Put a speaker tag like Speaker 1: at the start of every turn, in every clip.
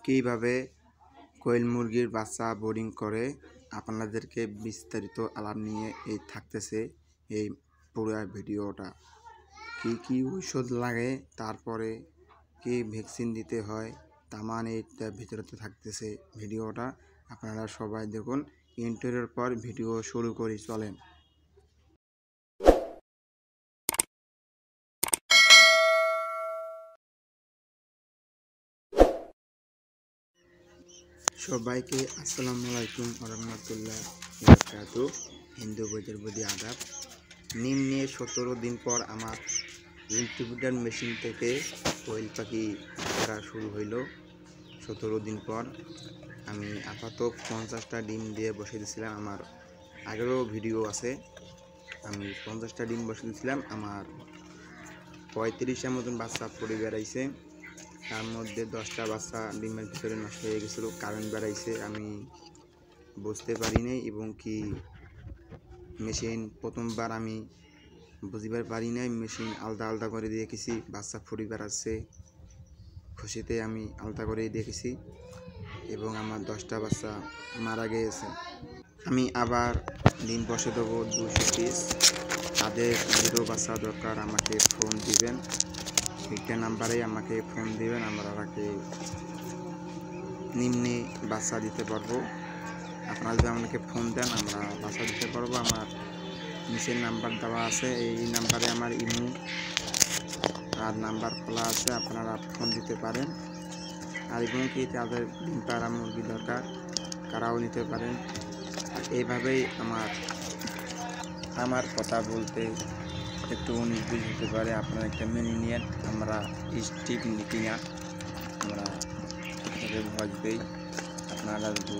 Speaker 1: কীভাবে কোয়েল মুরগির বাচ্চা বোর্ডিং করে আপনাদেরকে বিস্তারিত আলাপ নিয়ে থাকতেছে এই পুরো ভিডিওটা। কি ঔষধ লাগে, তারপরে কি ভ্যাকসিন দিতে হয়, তামান এইটার ভিতরে থাকতেছে ভিডিওটা। আপনারা সবাই দেখুন। ইন্টারের পর ভিডিও শুরু করি, চলেন। সবাইকে আসসালামু আলাইকুম রহমতুল্লাহ বারাকাতুহু। হিন্দু বইদের প্রতি আদাব। নিম্নে 17 দিন পর আমার ইনকিউবেটর মেশিন থেকে কোয়েল পাখি করা শুরু হইল। 17 দিন পর আমি আপাতত 50টা ডিম দিয়ে বসে দিয়েছিলাম। আমার আগেরও ভিডিও আছে, আমি 50টা ডিম বসে দিয়েছিলাম। আমার 35টার মতন বাচ্চা পড়ে বেড়াইছে। তার মধ্যে 10টা বাচ্চা ডিমের ভিতরে নষ্ট হয়ে গেছিলো, কারেন্ট বেড়াইছে, আমি বুঝতে পারিনি। এবং কি মেশিন প্রথমবার আমি বুঝিবার পারি নাই, মেশিন আলাদা আলাদা করে দিয়েছি। বাচ্চা ফুড়ি বেড়াচ্ছে, খুশিতে আমি আলাদা করে দিয়েছি এবং আমার 10টা বাচ্চা মারা গিয়েছে। আমি আবার ডিম বসে দেবো 200 পিস। তাদের 0 বাচ্চা দরকার আমাকে ফোন দিবেন, একটা নাম্বারে আমাকে ফোন দিবেন, আমরা তাকে নিম্নে বাচ্চা দিতে পারবো। আপনারা যদি আমাকে ফোন দেন আমরা বাচ্চা দিতে পারবো। আমার নিচের নাম্বার দেওয়া আছে, এই নাম্বারে আমার ইমো আর নাম্বার খোলা আছে, আপনারা ফোন দিতে পারেন। আর এবং কি তাদের ডিম পাড়া মুরগি দরকার, তারাও নিতে পারেন। এইভাবেই আমার কথা বলতে একটু 19-20 হতে পারে, আপনারা একটা মেনে নিয়ে। আমরা স্টিপ নিতি না, আমরা ভয় দিই। আপনারা যদি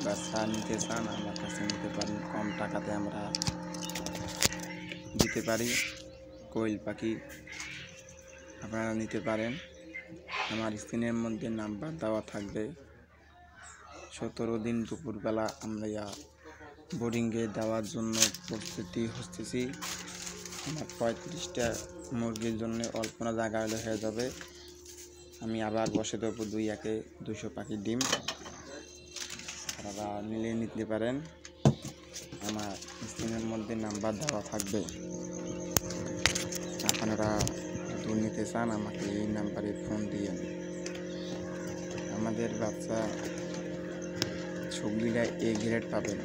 Speaker 1: বাচ্চা নিতে চান আমার কাছে নিতে পারেন, কম টাকাতে আমরা দিতে পারি। কোয়েল পাখি আপনারা নিতে পারেন। আমার স্ক্রিনের মধ্যে নাম্বার দেওয়া থাকবে। 17 দিন দুপুরবেলা আমরা বোর্ডিংয়ে দেওয়ার জন্য প্রস্তুতি হচ্তেছি। আমার 35টা মুরগির জন্য অল্পনা জায়গা হয়ে যাবে। আমি আবার বসে দেবো 200 পাখির ডিম, আপনারা নিলে নিতে পারেন। আমার স্ক্রিনের মধ্যে নাম্বার দেওয়া থাকবে, আপনারা যদি নিতে চান আমাকে এই নাম্বারে ফোন দিয়ে। আমাদের বাচ্চা সবগুলা A গ্রেড পাবেন।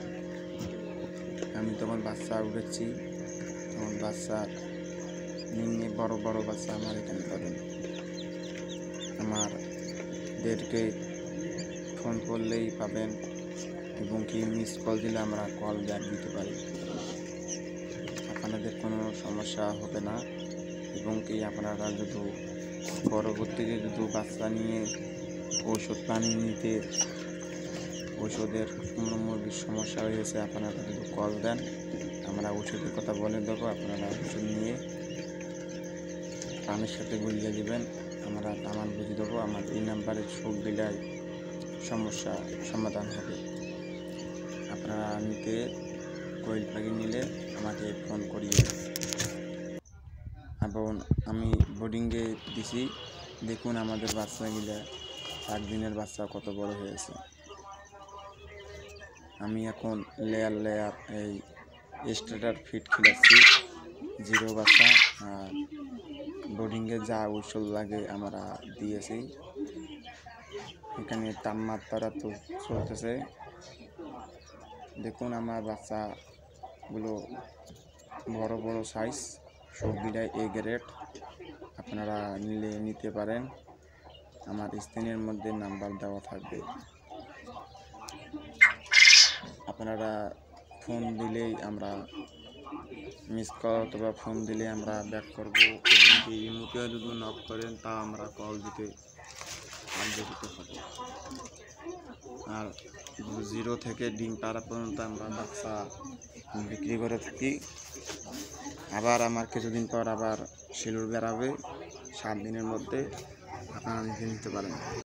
Speaker 1: আমি তখন বাচ্চা উঠেছি, তখন বাচ্চা নিম্নে বড় বড় বাচ্চা আমার এখানে পাবেন। আমাদেরকে ফোন করলেই পাবেন এবং কি মিস কল দিলে আমরা কল ব্যাক দিতে পারি, আপনাদের কোনো সমস্যা হবে না। এবং কি আপনারা যদি পরবর্তীতে যদি বাচ্চা নিয়ে ঔষধ পানি নিতে, ঔষধের কোনো মুরগির সমস্যা হয়েছে, আপনারা যদি কল দেন আমরা ওষুধের কথা বলে দেবো। আপনারা ওষুধ নিয়ে পানির সাথে গুলিয়ে দেবেন, আমরা তামান বুঝে দেবো। আমার এই নাম্বারে সব দিলে সমস্যা সমাধান হবে। আপনারা নিতে কোয়েল পাখি নিলে আমাকে ফোন করিয়ে। এবং আমি বোর্ডিংয়ে দিছি, দেখুন আমাদের বাচ্চাগুলো 8 দিনের বাচ্চা কত বড় হয়েছে। আমি এখন লেয়ার এই স্টার্টার ফিট খেলাচ্ছি 0 বাচ্চা। আর বোর্ডিংয়ে যা ঔষধ লাগে আমরা দিয়েছি। এখানে তাপমাত্রা তো চলতেছে, দেখুন আমার বাচ্চাগুলো বড় বড় সাইজ, সবগুলাই A গ্রেড। আপনারা নিতে পারেন, আমার স্ক্রিনের মধ্যে নাম্বার দেওয়া থাকবে। আপনারা ফোন দিলেই আমরা মিস কল অথবা ফোন দিলে আমরা ব্যাক করব। এবং কি ইমোতে যদি নক করেন তা আমরা কল দিতে হবে। আর 0 থেকে ডিম পাড়া পর্যন্ত আমরা বাচ্চা বিক্রি করে থাকি। আবার আমার কিছুদিন পর আবার শিলুর বেরাবে, 7 দিনের মধ্যে আপনারা নিতে পারেন।